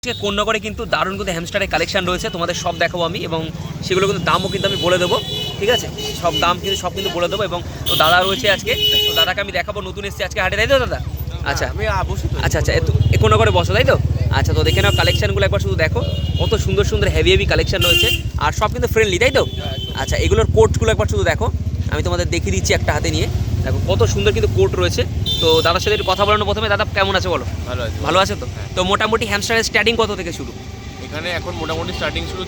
কোন্নগরে কিন্তু দারুণ কিন্তু হ্যামস্টারের কালেকশন রয়েছে, তোমাদের সব দেখাবো আমি, এবং সেগুলো কিন্তু দামও কিন্তু আমি বলে দেবো, ঠিক আছে? সব দাম কিন্তু সব কিন্তু বলে দেবো। এবং তো দাদা রয়েছে আজকে, তো দাদাকে আমি দেখাবো, নতুন এসেছে আজকে হাটে, তাই তো দাদা? আচ্ছা আচ্ছা আচ্ছা, কোন্নগরে বসো তাই তো? আচ্ছা, তো দেখে নাও কালেকশানগুলো একবার শুধু দেখো, কত সুন্দর সুন্দর হেভি হেভি কালেকশন রয়েছে, আর সব কিন্তু ফ্রেন্ডলি, তাই তো? আচ্ছা, এগুলোর কোটগুলো একবার শুধু দেখো, আমি তোমাদের দেখিয়ে দিচ্ছি একটা হাতে নিয়ে, দেখো কত সুন্দর কিন্তু কোট রয়েছে। তো দাদার সাথে একটু কথা বলানো প্রথমে, দাদা কেমন আছে বলো? ভালো আছে তো? তো মোটামুটি হ্যামস্টারের স্টার্টিং কত থেকে শুরু? এখানে এখন মোটামুটি স্টার্টিং শুরু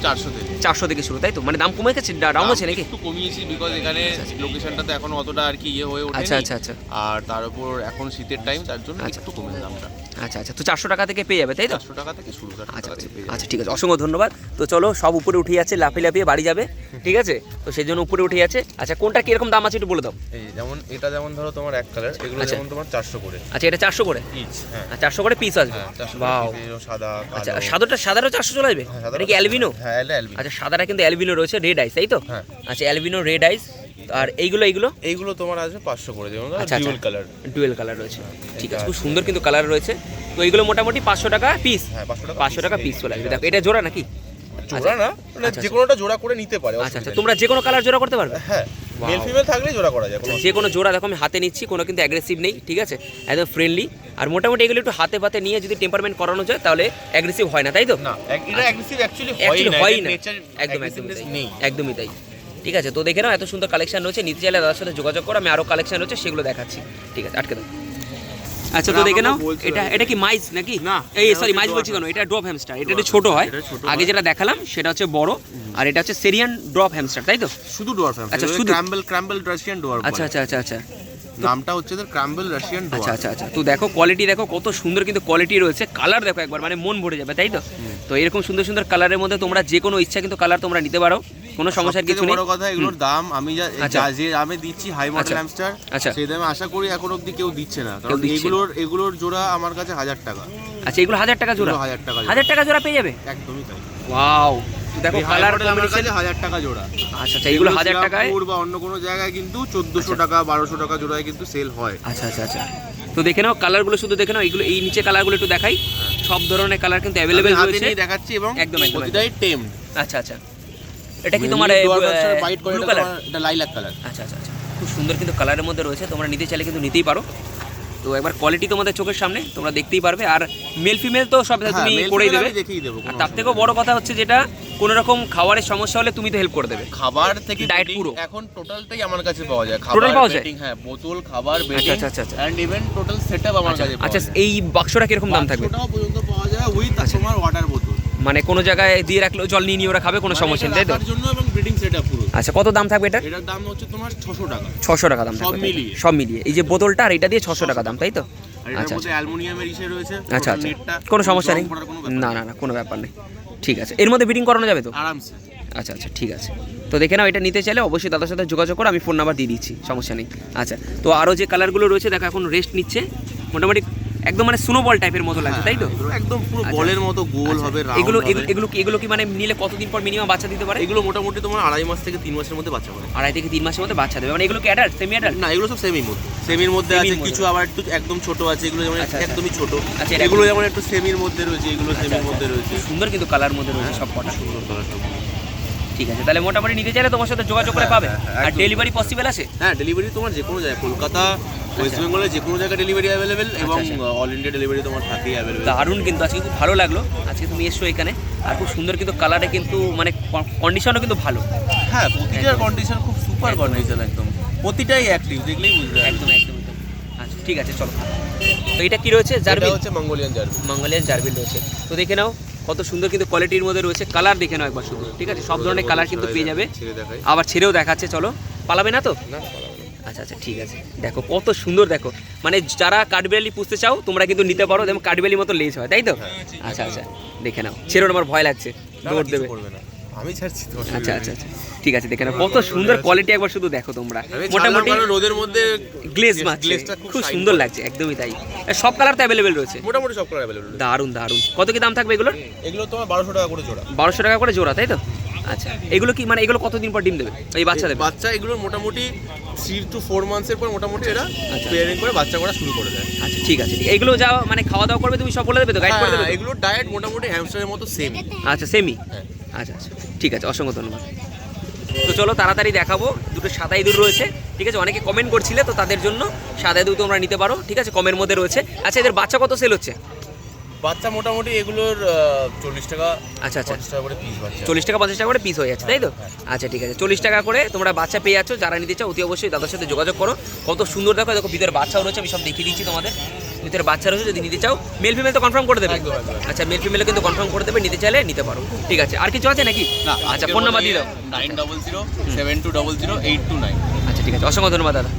400 থেকে শুরু, তাই তো? মানে দাম কমে গেছে, ডাউন আছে নাকি? একটু কমিয়েছি, বিকজ এখানে লোকেশনটা তো এখন অতটা আর কি ইয়ে হয়ে ওঠেনি। আচ্ছা আচ্ছা আচ্ছা, আর তার উপর এখন শীতের টাইম, তার জন্য একটু কমে দামটা। আচ্ছা আচ্ছা, তো 400 টাকা থেকে পেয়ে যাবে, তাই তো? 400 টাকা থেকে শুরু। আচ্ছা আচ্ছা, ঠিক আছে, অসংখ্য ধন্যবাদ। তো চলো, সব উপরে উঠে যাচ্ছে, লাফিয়ে লাফিয়ে বাড়ি যাবে, ঠিক আছে? তো সেই জন্য উপরে উঠে যাচ্ছে। আচ্ছা, কোনটা কিরকম দাম আছে একটু বলে দাও। এই যেমন এটা, যেমন ধরো তোমার এক কালার, এগুলো যেমন তোমার 400 করে। আচ্ছা, এটা 400 করে পিস? হ্যাঁ, 400 করে পিস আসবে। বাও, সাদা। আচ্ছা, সাদারও 400 চলে আসবে? এটা কি অ্যালবিনো? হ্যাঁ, এটা অ্যালবিনো। আচ্ছা, সাদাটা কিন্তু অ্যালবিনো রয়েছে, রেড আইস, তাই তো? হ্যাঁ। আচ্ছা, অ্যালবিনো রেড আইস। আর এইগুলো তোমার আসবে 500 করে, যেমন ডুয়েল কালার রয়েছে, ঠিক আছে, খুব সুন্দর কিন্তু কালার রয়েছে। তো এইগুলো মোটামুটি 500 টাকা পিস। হ্যাঁ, 500 টাকা পিস চলে আসবে। দেখো, এটা জোড়া নাকি? জোড়া না, মানে যে কোনোটা জোড়া করে নিতে পারে। আচ্ছা আচ্ছা, তোমরা যে কোনো কালার জোড়া করতে পারবে? হ্যাঁ, মেল ফিমেল থাকলে জোড়া করা যায়। যে কোনো জোড়া দেখো আমি হাতে নিচ্ছি, কোনো কিন্তু অ্যাগ্রেসিভ নেই, ঠিক আছে, একদম ফ্রেন্ডলি। আর মোটামুটি এগুলো একটু হাতে পাতে নিয়ে যদি টেম্পারমেন্ট করানো যায় তাহলে অ্যাগ্রেসিভ হয় না, তাই তো? না, এটা অ্যাগ্রেসিভ অ্যাকচুয়ালি হয় না, একদমই একদমই তাই, ঠিক আছে। তো দেখে নাও, এত সুন্দর কালেকশন রয়েছে, নিতে চাইলে দাদার সাথে যোগাযোগ করো, আমি আরও কালেকশন রয়েছে সেগুলো দেখাচ্ছি, ঠিক আছে, আটকে দাও। আচ্ছা, তো দেখে নাও, এটা কি মাইজ নাকি? না, এই সরি, মাইজ বলছি কেন, এটা ড্রপ হ্যামস্টার। এটা একটু ছোট হয়, আগে যেটা দেখালাম সেটা হচ্ছে বড়, আর এটা হচ্ছে সেরিয়ান ড্রপ হ্যামস্টার, তাই তো? শুধু ডোয়ার্ফ হ্যামস্টার। আচ্ছা, শুধু ক্র্যাম্বল রাশিয়ান ডোয়ার্ফ। আচ্ছা আচ্ছা আচ্ছা আচ্ছা, নামটা হচ্ছে ক্র্যাম্বল রাশিয়ান ডোয়ার্ফ। আচ্ছা আচ্ছা আচ্ছা, তো দেখো কোয়ালিটি দেখো, কত সুন্দর কিন্তু কোয়ালিটি রয়েছে, কালার দেখো একবার, মানে মন ভরে যাবে, তাই তো? তো এরকম সুন্দর সুন্দর কালারের মধ্যে তোমরা যে কোনো ইচ্ছা কিন্তু কালার তোমরা নিতে পারো, কোনো সমস্যার কিছু নেই। বড় কথা, এগুলোর দাম আমি যে দামে দিচ্ছি হাই মডেল হ্যামস্টার, সেই দামে আশা করি এখন অবধি কেউ দিচ্ছে না, কারণ এগুলোর জোড়া আমার কাছে 1000 টাকা। আচ্ছা, এগুলো 1000 টাকা জোড়া? 1000 টাকা জোড়া পেয়ে যাবে? একদমই তাই। ওয়াও, দেখো কালার কম্বিনেশন 1000 টাকা জোড়া। আচ্ছা আচ্ছা, এগুলো 1000 টাকায় বা অন্য কোনো জায়গায় কিন্তু 1400 টাকা 1200 টাকা জোড়ায় কিন্তু সেল হয়। আচ্ছা আচ্ছা আচ্ছা, তো দেখে নাও কালারগুলো, শুধু দেখে নাও, এগুলো এই নিচে কালারগুলো একটু দেখাই, সব ধরনের কালার কিন্তু অ্যাভেলেবেল রয়েছে, দেখাচ্ছি, এবং একদম প্রতিটাই টেম। আচ্ছা আচ্ছা, এটা কি তোমার ব্লু কালার? এটা লাইলাক কালার। আচ্ছা আচ্ছা আচ্ছা, খুব সুন্দর কিন্তু কালারের মধ্যে রয়েছে, তোমরা নিতে চাইলে কিন্তু নিতেই পারো। তো একবার কোয়ালিটি তোমাদের চোখের সামনে তোমরা দেখতেই পারবে, আর মেল ফিমেল তো সব তুমি করেই দেবে, আর তার থেকেও বড় কথা হচ্ছে যেটা কোনো রকম খাবারের সমস্যা হলে তুমি তো হেল্প করে দেবে। খাবার থেকে ডায়েট পুরো এখন টোটালটাই আমার কাছে পাওয়া যায়, টোটাল পাওয়া যায়। হ্যাঁ, বোতল, খাবার, বেডিং, আচ্ছা আচ্ছা আচ্ছা, এন্ড ইভেন টোটাল সেটআপ আমার কাছে পাওয়া যায়। আচ্ছা, এই বাক্সটা কিরকম দাম থাকবে? বাক্সটাও পর্যন্ত পাওয়া যায় উইথ তোমার ওয়াটার বোতল, মানে কোনো জায়গায় দিয়ে রাখলেও জল নিয়ে ওরা খাবে, কোনো সমস্যা নেই, তাই তো? তার জন্য, এবং ব্রিডিং সেটআপ পুরো। আচ্ছা, কত দাম থাকবে এটা? এটার দাম হচ্ছে তোমার 600 টাকা। 600 টাকা দাম থাকবে সব মিলিয়ে, এই যে বোতলটা আর এটা দিয়ে 600 টাকা দাম, তাই তো? আচ্ছা আচ্ছা, অ্যালুমিনিয়ামের ইসে রয়েছে। আচ্ছা আচ্ছা, কোনো সমস্যা নেই, না না না, কোনো ব্যাপার নেই, ঠিক আছে। এর মধ্যে ব্রিডিং করানো যাবে তো আরামসে? আচ্ছা আচ্ছা, ঠিক আছে। তো দেখে নাও, এটা নিতে চাইলে অবশ্যই দাদার সাথে যোগাযোগ করো, আমি ফোন নাম্বার দিয়ে দিচ্ছি, সমস্যা নেই। আচ্ছা, তো আরও যে কালারগুলো রয়েছে দেখো, এখন রেস্ট নিচ্ছে, মোটামুটি একদম মানে স্নোবল টাইপের মতো লাগছে, তাই তো? একদম পুরো বলের মতো গোল হবে, এগুলো এগুলো কি মানে নিলে কতদিন পর মিনিমাম বাচ্চা দিতে পারে? এগুলো মোটামুটি তোমার 2.5 মাস থেকে 3 মাসের মধ্যে বাচ্চা পাবে। 2.5 থেকে 3 মাসের মধ্যে বাচ্চা দেবে, মানে এগুলো কি অ্যাডাল্ট, সেমি অ্যাডাল্ট? না, এগুলো সব সেমির মধ্যে আছে, কিছু আবার একটু একদম ছোট আছে, এগুলো যেমন একদমই ছোট। আচ্ছা, এগুলো যেমন একটু সেমির মধ্যে রয়েছে, এগুলো সেমির মধ্যে রয়েছে। সুন্দর কিন্তু কালার মধ্যে রয়েছে সব কটা, সুন্দর কালার সব। ঠিক আছে, তাহলে মোটামুটি নিতে চাইলে তোমার সাথে যোগাযোগ করে পাবে। আর ডেলিভারি পসিবল আছে? হ্যাঁ, ডেলিভারি তোমার যে কোনো জায়গায়, কলকাতা, ওয়েস্ট বেঙ্গলের যে কোনো জায়গায় ডেলিভারি অ্যাভেলেবেল, এবং অল ইন্ডিয়া ডেলিভারি তোমার থাকেই অ্যাভেলেবেল। দারুণ কিন্তু, আজকে খুব ভালো লাগলো আজকে তুমি এসছো এখানে, আর খুব সুন্দর কিন্তু কালারে, কিন্তু মানে কন্ডিশনও কিন্তু ভালো। হ্যাঁ, প্রতিটার কন্ডিশন খুব সুপার কন্ডিশন, একদম প্রতিটাই অ্যাক্টিভ, দেখলেই বুঝতে পারবে। একদম একদম। আচ্ছা, ঠিক আছে, চলো। তো এটা কি রয়েছে? জার্বিল হচ্ছে মঙ্গোলিয়ান জার্বিল রয়েছে। তো দেখে নাও কত সুন্দর কিন্তু কোয়ালিটির মধ্যে রয়েছে, কালার দেখে নাও একবার শুধু, ঠিক আছে, সব ধরনের কালার কিন্তু পেয়ে যাবে, আবার ছেড়েও দেখাচ্ছে, চলো। পালাবে না তো? আচ্ছা আচ্ছা, ঠিক আছে, দেখো কত সুন্দর, দেখো মানে যারা কাঠবিড়ালি পুষতে চাও তোমরা কিন্তু নিতে পারো, যেমন কাঠবিড়ালির মতো লেজ হয়, তাই তো? আচ্ছা আচ্ছা, দেখে নাও, ছেড়ো, আমার ভয় লাগছে, দৌড় দেবে। আমি ছাড়ছি তো। আচ্ছা আচ্ছা আচ্ছা, ঠিক আছে, দেখে নাও কত সুন্দর কোয়ালিটি, একবার শুধু দেখো তোমরা, মোটামুটি রোদের মধ্যে গ্লেজ মারছে, খুব সুন্দর লাগছে, একদমই তাই। সব কালার তো অ্যাভেলেবেল রয়েছে, মোটামুটি সব কালার অ্যাভেলেবেল। দারুন দারুন। কত কি দাম থাকবে এগুলোর? এগুলো তোমার 1200 টাকা করে জোড়া। 1200 টাকা করে জোড়া, তাই তো? আচ্ছা, এগুলো কি মানে এগুলো কতদিন পর ডিম দেবে এই বাচ্চা দেবে? বাচ্চা এগুলোর মোটামুটি 3 to 4 মান্থসের পর মোটামুটি এরা পেয়ারিং করে বাচ্চা করা শুরু করে দেয়। আচ্ছা ঠিক আছে, এগুলো যা মানে খাওয়া দাওয়া করবে তুমি সব বলে দেবে তো, গাইড করে দেবে? এগুলোর ডায়েট মোটামুটি হ্যামস্টারের মতো সেম। আচ্ছা সেমি, আচ্ছা আচ্ছা ঠিক আছে, অসংখ্য ধন্যবাদ। তো চলো তাড়াতাড়ি দেখাবো, দুটো সাদা ইঁদুর রয়েছে, ঠিক আছে? অনেকে কমেন্ট করছিলে তো তাদের জন্য সাদা ইঁদুর তোমরা নিতে পারো, ঠিক আছে? কমের মধ্যে রয়েছে। আচ্ছা এদের বাচ্চা কত সেল হচ্ছে? বাচ্চা মোটামুটি এগুলোর 40 টাকা, আচ্ছা আচ্ছা 50 টাকা করে পিস বাচ্চা, 40 টাকা 50 টাকা করে পিস হয়ে যাচ্ছে, তাই তো? আচ্ছা ঠিক আছে, 40 টাকা করে তোমরা বাচ্চা পেয়ে যাচ্ছ। যারা নিতে চাও অতি অবশ্যই দাদার সাথে যোগাযোগ করো। কত সুন্দর দেখো, দেখো ভিতরে বাচ্চাও রয়েছে, আমি সব দেখিয়ে দিচ্ছি তোমাদের। ভিতরে বাচ্চা রয়েছে, যদি নিতে চাও মেল ফিমেল তো কনফার্ম করে দেবে? আচ্ছা মেল ফিমেল কিন্তু কনফার্ম করে দেবে, নিতে চাইলে নিতে পারো, ঠিক আছে? আর কিছু আছে নাকি? আচ্ছা ফোন নাম্বার দিয়ে দাও। 900 7200 829। আচ্ছা ঠিক আছে, অসংখ্য ধন্যবাদ দাদা।